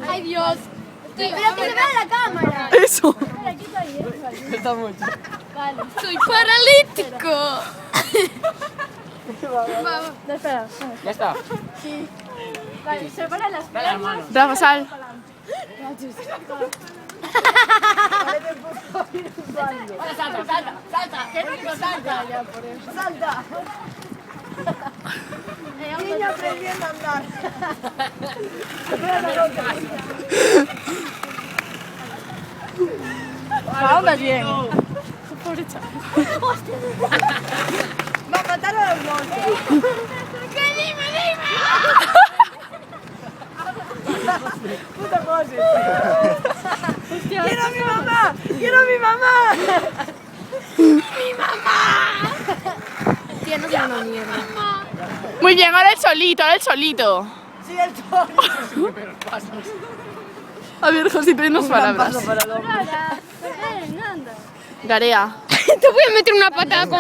Ay, Dios. Pero que se vea la cámara. Eso. Espera, quita ahí, Está mucho. Vale. Soy paralítico. Vamos. Espera. Ya está. Sí. Vale, separa las Dale la piernas. mano. Rafa, sal. Ahora salta, salta, salta. Que rico, salta. Salta. Niño aprendiendo a andar. Ahora bien. Va a matar a los monstruos. Puta José. ¡Quiero a mi mamá! ¡Quiero a mi mamá! Tienes una mierda. Muy bien, ahora el solito, ahora el solito. Sí, el chorro. A ver, Josito, dinos palabras. Paso para el hombre. Ahora. Anda. Garea. Te voy a meter una patada con